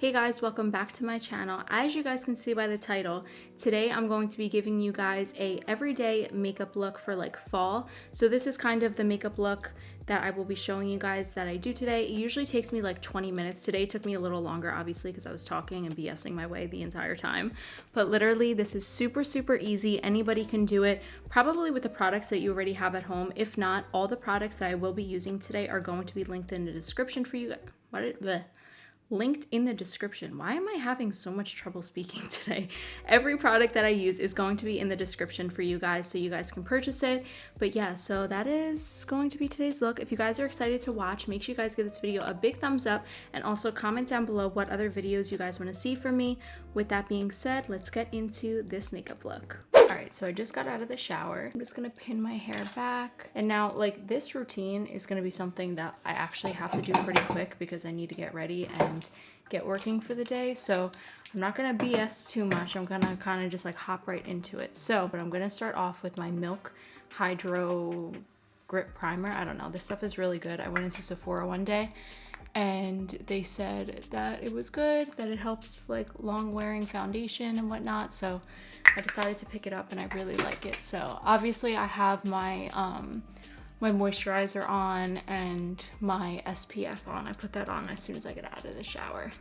Hey guys, welcome back to my channel. As you guys can see by the title, today I'm going to be giving you guys a everyday makeup look for like fall. So this is kind of the makeup look that I will be showing you guys that I do today. It usually takes me like 20 minutes. Today it took me a little longer, obviously, because I was talking and BSing my way the entire time. But literally, this is super easy. Anybody can do it, probably with the products that you already have at home. If not, all the products that I will be using today are going to be linked in the description for you. Linked in the description. Why am I having so much trouble speaking today? Every product that I use is going to be in the description for you guys so you guys can purchase it. But yeah, so that is going to be today's look. If you guys are excited to watch, make sure you guys give this video a big thumbs up and also comment down below what other videos you guys want to see from me. With that being said, let's get into this makeup look. Alright, so I just got out of the shower. I'm just gonna pin my hair back. And now, like, this routine is gonna be something that I actually have to do pretty quick because I need to get ready and get working for the day. So I'm not gonna BS too much. I'm gonna kind of just like hop right into it. But I'm gonna start off with my Milk Hydro Grip Primer. I don't know, this stuff is really good. I went into Sephora one day and they said that it was good, that it helps like long wearing foundation and whatnot. So I decided to pick it up and I really like it. So obviously I have my my moisturizer on and my SPF on. I put that on as soon as I get out of the shower.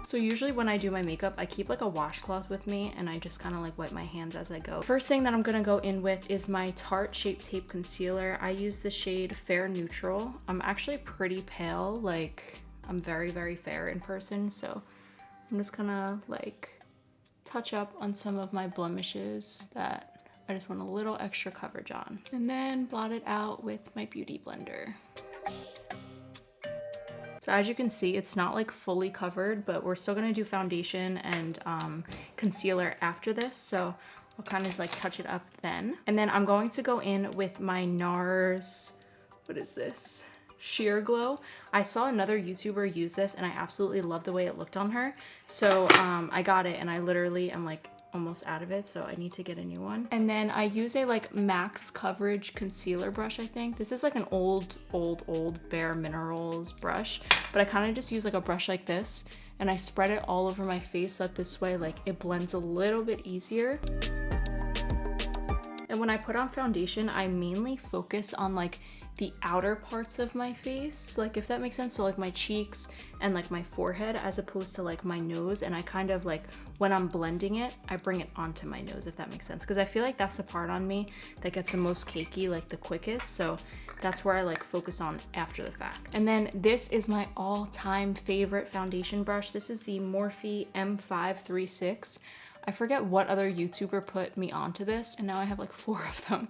So usually when I do my makeup, I keep like a washcloth with me and I just kind of like wipe my hands as I go. First thing that I'm gonna go in with is my Tarte Shape Tape Concealer. I use the shade Fair Neutral. I'm actually pretty pale, like I'm very fair in person. So I'm just gonna like touch up on some of my blemishes that I just want a little extra coverage on. And then blot it out with my Beauty Blender. So as you can see, it's not like fully covered, but we're still gonna do foundation and concealer after this. So I'll kind of like touch it up then. And then I'm going to go in with my NARS, what is this? Sheer Glow. I saw another YouTuber use this and I absolutely love the way it looked on her. So I got it and I literally am like almost out of it, so I need to get a new one. And then I use a like max coverage concealer brush, I think. This is like an old Bare Minerals brush, but I kind of just use like a brush like this and I spread it all over my face so that this way like it blends a little bit easier. And when I put on foundation, I mainly focus on like the outer parts of my face, like if that makes sense. So like my cheeks and like my forehead as opposed to like my nose. And I kind of like, when I'm blending it, I bring it onto my nose, if that makes sense. Because I feel like that's the part on me that gets the most cakey, like the quickest. So that's where I like focus on after the fact. And then this is my all-time favorite foundation brush. This is the Morphe M536. I forget what other YouTuber put me onto this, and now I have like 4 of them.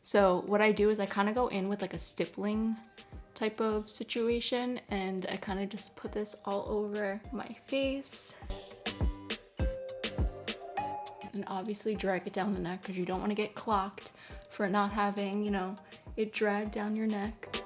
So what I do is I kind of go in with like a stippling type of situation and I kind of just put this all over my face. And obviously drag it down the neck because you don't want to get clocked for not having, you know, it drag down your neck.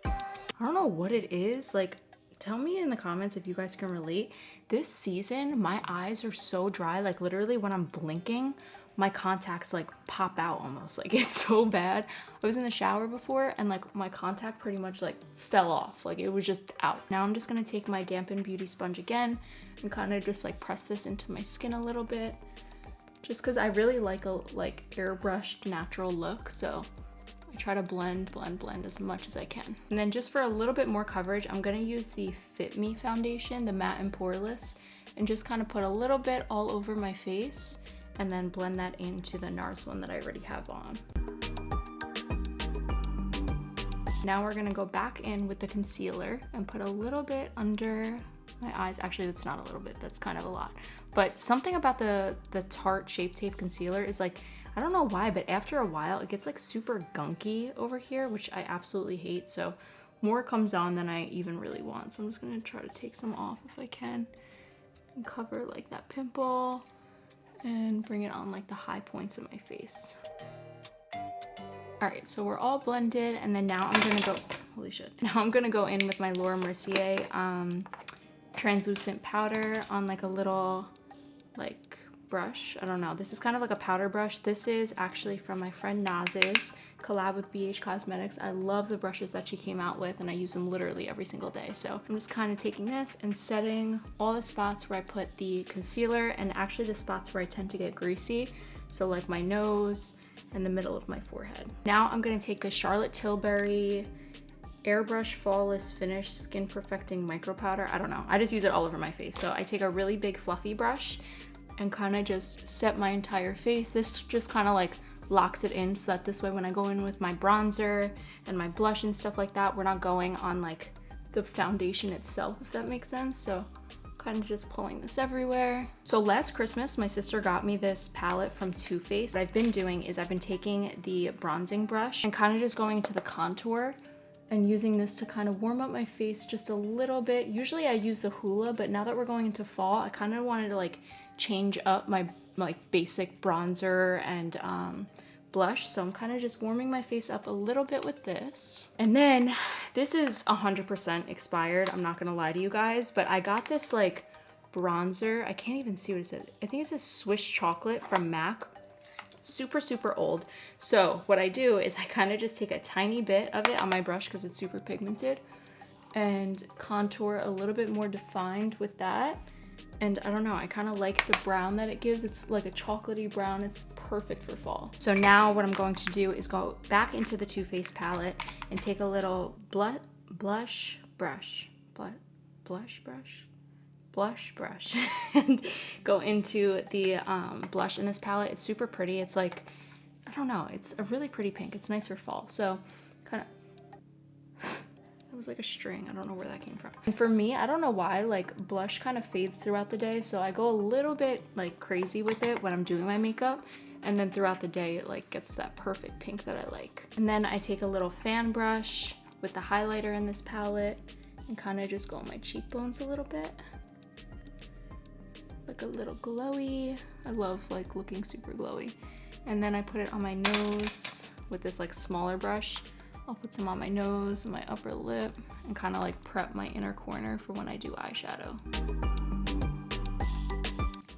I don't know what it is, like tell me in the comments if you guys can relate. This season, my eyes are so dry. Like literally when I'm blinking, my contacts like pop out almost. Like it's so bad. I was in the shower before and like my contact pretty much like fell off. Like it was just out. Now I'm just gonna take my dampened beauty sponge again and kind of just like press this into my skin a little bit. Just cause I really like a like airbrushed natural look. So I try to blend as much as I can. And then just for a little bit more coverage, I'm gonna use the Fit Me foundation, the matte and poreless, and just kind of put a little bit all over my face and then blend that into the NARS one that I already have on. Now we're gonna go back in with the concealer and put a little bit under my eyes. Actually, that's not a little bit, that's kind of a lot. But something about the Tarte Shape Tape Concealer is like, I don't know why, but after a while, it gets like super gunky over here, which I absolutely hate. So more comes on than I even really want. So I'm just gonna try to take some off if I can and cover like that pimple and bring it on like the high points of my face. All right, so we're all blended. And then now I'm gonna go, holy shit. Now I'm gonna go in with my Laura Mercier translucent powder on like a little like brush. I don't know. This is kind of like a powder brush. This is actually from my friend Naz's collab with BH Cosmetics. I love the brushes that she came out with, and I use them literally every single day. So I'm just kind of taking this and setting all the spots where I put the concealer, and actually the spots where I tend to get greasy. So like my nose and the middle of my forehead. Now I'm gonna take the Charlotte Tilbury Airbrush Flawless Finish Skin Perfecting Micro Powder. I don't know. I just use it all over my face. So I take a really big fluffy brush and kind of just set my entire face. This just kind of like locks it in so that this way when I go in with my bronzer and my blush and stuff like that, we're not going on like the foundation itself, if that makes sense. So kind of just pulling this everywhere. So last Christmas, my sister got me this palette from Too Faced. What I've been doing is I've been taking the bronzing brush and kind of just going to the contour and using this to kind of warm up my face just a little bit. Usually I use the Hoola, but now that we're going into fall, I kind of wanted to like change up my like basic bronzer and blush. So I'm kind of just warming my face up a little bit with this. And then this is 100% expired. I'm not gonna lie to you guys, but I got this like bronzer. I can't even see what it says. I think it says Swiss Chocolate from MAC. Super, super old. So what I do is I kind of just take a tiny bit of it on my brush because it's super pigmented and contour a little bit more defined with that. And I don't know, I kind of like the brown that it gives. It's like a chocolatey brown. It's perfect for fall. So now what I'm going to do is go back into the Too Faced palette and take a little blush brush and go into the blush in this palette. It's super pretty. It's like, I don't know, it's a really pretty pink. It's nice for fall. So kind of, it was like a string. I don't know where that came from. And for me, I don't know why, like blush kind of fades throughout the day. So I go a little bit like crazy with it when I'm doing my makeup. And then throughout the day, it like gets that perfect pink that I like. And then I take a little fan brush with the highlighter in this palette and kind of just go on my cheekbones a little bit. Like a little glowy. I love like looking super glowy. And then I put it on my nose with this like smaller brush. I'll put some on my nose and my upper lip and kind of like prep my inner corner for when I do eyeshadow.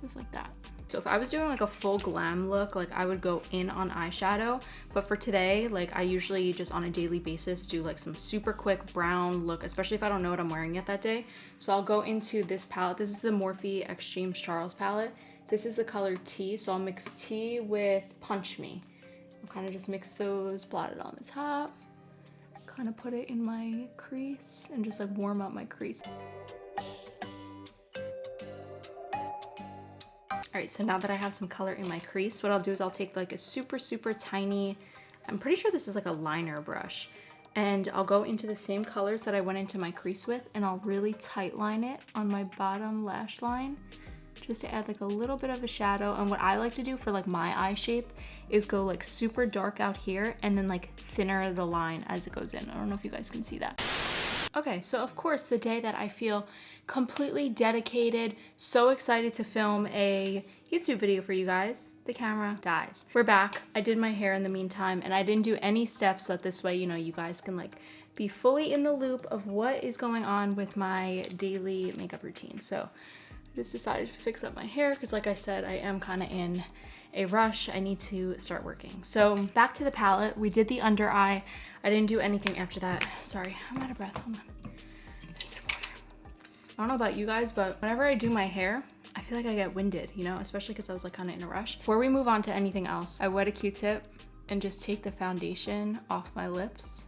Just like that. So if I was doing like a full glam look, like I would go in on eyeshadow, but for today, like I usually just on a daily basis do like some super quick brown look, especially if I don't know what I'm wearing yet that day. So I'll go into this palette. This is the Morphe X James Charles palette. This is the color T, so I'll mix T with Punch Me. I'll kind of just mix those, blot it on the top, kind of put it in my crease and just like warm up my crease. All right, so now that I have some color in my crease, what I'll do is I'll take like a super, super tiny, I'm pretty sure this is like a liner brush, and I'll go into the same colors that I went into my crease with, and I'll really tight line it on my bottom lash line, just to add like a little bit of a shadow. And what I like to do for like my eye shape is go like super dark out here and then like thinner the line as it goes in. I don't know if you guys can see that. Okay, so of course the day that I feel completely dedicated, so excited to film a YouTube video for you guys, the camera dies. We're back. I did my hair in the meantime and I didn't do any steps so that this way, you know, you guys can like be fully in the loop of what is going on with my daily makeup routine. So I just decided to fix up my hair because like I said, I am kind of in a rush. I need to start working. So back to the palette. We did the under eye. I didn't do anything after that. Sorry, I'm out of breath. Hold on. It's water. I don't know about you guys, but whenever I do my hair, I feel like I get winded, you know, especially because I was like kind of in a rush. Before we move on to anything else, I wet a Q-tip and just take the foundation off my lips.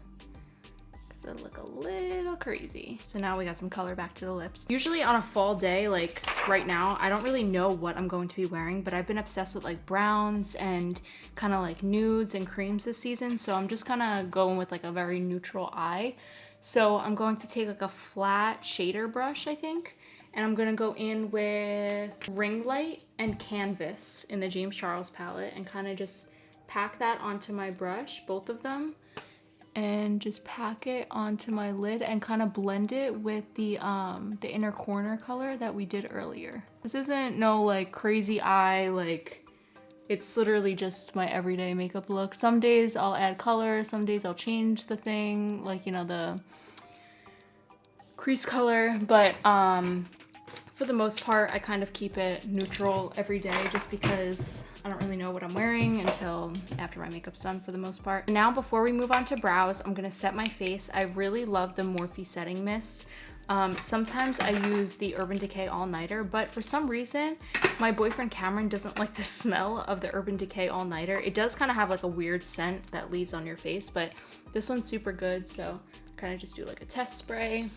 They look a little crazy. So now we got some color back to the lips. Usually on a fall day, like right now, I don't really know what I'm going to be wearing, but I've been obsessed with like browns and kind of like nudes and creams this season. So I'm just kind of going with like a very neutral eye. So I'm going to take like a flat shader brush, I think, and I'm gonna go in with Ring Light and Canvas in the James Charles palette and kind of just pack that onto my brush, both of them, and just pack it onto my lid and kind of blend it with the inner corner color that we did earlier. This isn't no like crazy eye, like it's literally just my everyday makeup look. Some days I'll add color, some days I'll change the thing, like, you know, the crease color, but for For the most part, I kind of keep it neutral every day just because I don't really know what I'm wearing until after my makeup's done for the most part. Now, before we move on to brows, I'm gonna set my face. I really love the Morphe setting mist. Sometimes I use the Urban Decay All Nighter, but for some reason, my boyfriend Cameron doesn't like the smell of the Urban Decay All Nighter. It does kind of have like a weird scent that leaves on your face, but this one's super good, so kind of just do like a test spray.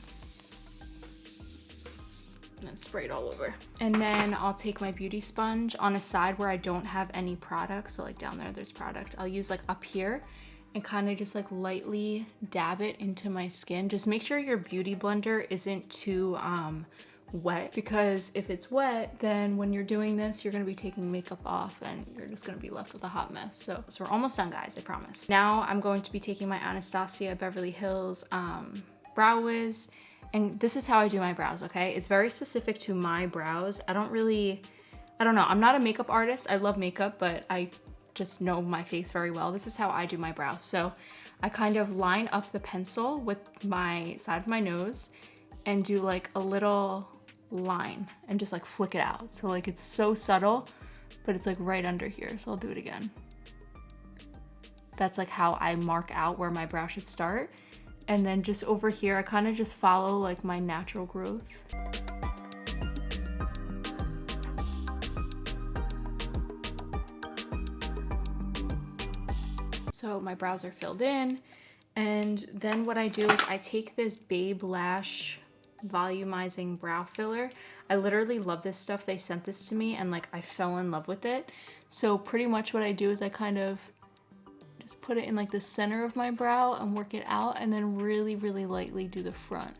And then spray it all over. And then I'll take my beauty sponge on a side where I don't have any product. So like down there's product. I'll use like up here and kind of just like lightly dab it into my skin. Just make sure your beauty blender isn't too wet, because if it's wet, then when you're doing this, you're gonna be taking makeup off and you're just gonna be left with a hot mess. So we're almost done, guys, I promise. Now I'm going to be taking my Anastasia Beverly Hills Brow Wiz. And this is how I do my brows, okay? It's very specific to my brows. I don't know. I'm not a makeup artist. I love makeup, but I just know my face very well. This is how I do my brows. So I kind of line up the pencil with my side of my nose and do like a little line and just like flick it out. So like it's so subtle, but it's like right under here. So I'll do it again. That's like how I mark out where my brow should start. And then just over here, I kind of just follow like my natural growth. So my brows are filled in. And then what I do is I take this Babe Lash Volumizing Brow Filler. I literally love this stuff. They sent this to me and like I fell in love with it. So pretty much what I do is I kind of just put it in like the center of my brow and work it out, and then really, really lightly do the front.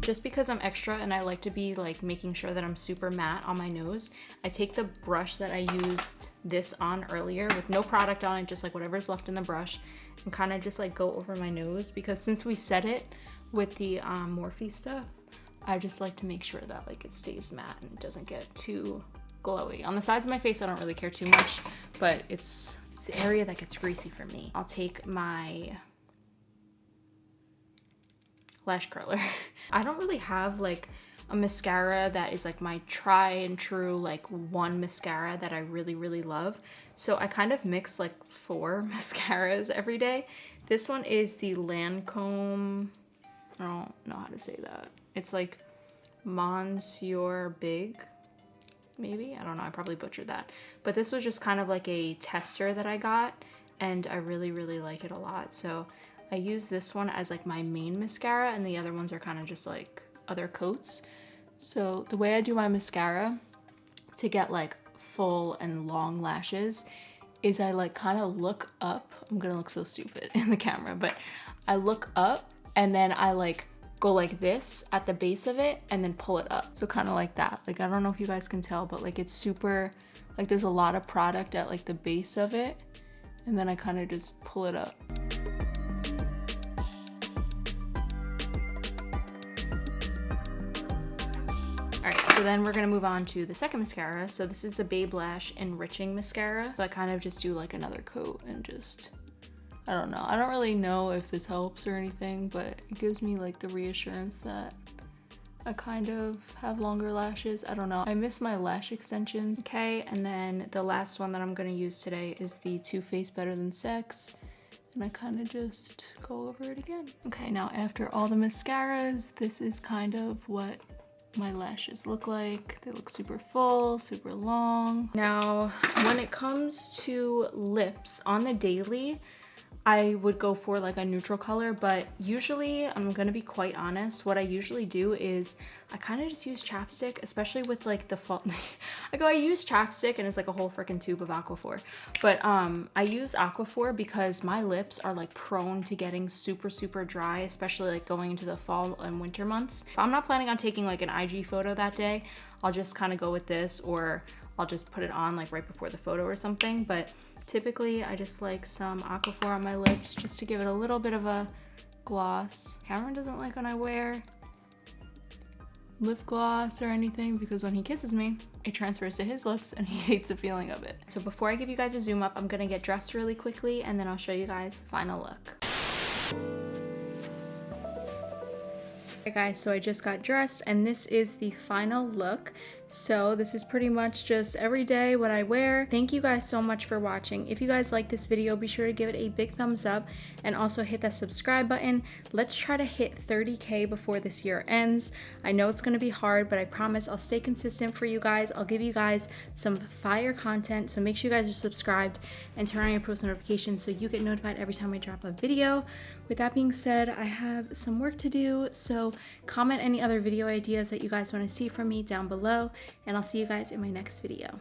Just because I'm extra and I like to be like making sure that I'm super matte on my nose, I take the brush that I used this on earlier with no product on it, just like whatever's left in the brush, and kind of just like go over my nose, because since we set it with the Morphe stuff, I just like to make sure that like it stays matte and it doesn't get too glowy. On the sides of my face, I don't really care too much, but it's the area that gets greasy for me. I'll take my lash curler. I don't really have like a mascara that is like my try and true like one mascara that I really, really love. So I kind of mix like 4 mascaras every day. This one is the Lancome, I don't know how to say that. It's like Monsieur Big, maybe? I don't know, I probably butchered that. But this was just kind of like a tester that I got, and I really, really like it a lot. So I use this one as like my main mascara, and the other ones are kind of just like other coats. So the way I do my mascara to get like full and long lashes is I like kind of look up. I'm gonna look so stupid in the camera, but I look up and then I like go like this at the base of it and then pull it up. So kind of like that. Like, I don't know if you guys can tell, but like it's super, like there's a lot of product at like the base of it. And then I kind of just pull it up. All right, so then we're gonna move on to the second mascara. So this is the Babe Lash Enriching Mascara. So I kind of just do like another coat and just, I don't know. I don't really know if this helps or anything, but it gives me like the reassurance that I kind of have longer lashes. I don't know. I miss my lash extensions. Okay, and then the last one that I'm gonna use today is the Too Faced Better Than Sex. And I kind of just go over it again. Okay, now after all the mascaras, this is kind of what my lashes look like. They look super full, super long. Now, when it comes to lips on the daily, I would go for like a neutral color, but usually, I'm gonna be quite honest, what I usually do is I kind of just use chapstick, especially with like the fall. I use chapstick and it's like a whole freaking tube of Aquaphor. But I use Aquaphor because my lips are like prone to getting super, super dry, especially like going into the fall and winter months. If I'm not planning on taking like an IG photo that day, I'll just kind of go with this, or I'll just put it on like right before the photo or something. But typically, I just like some Aquaphor on my lips just to give it a little bit of a gloss. Cameron doesn't like when I wear lip gloss or anything because when he kisses me, it transfers to his lips and he hates the feeling of it. So before I give you guys a zoom up, I'm gonna get dressed really quickly and then I'll show you guys the final look. Okay guys, so I just got dressed and this is the final look. So this is pretty much just every day what I wear. Thank you guys so much for watching. If you guys like this video, be sure to give it a big thumbs up and also hit that subscribe button. Let's try to hit 30K before this year ends. I know it's going to be hard, but I promise I'll stay consistent for you guys. I'll give you guys some fire content, so make sure you guys are subscribed and turn on your post notifications so you get notified every time I drop a video. With that being said, I have some work to do, so comment any other video ideas that you guys want to see from me down below, and I'll see you guys in my next video.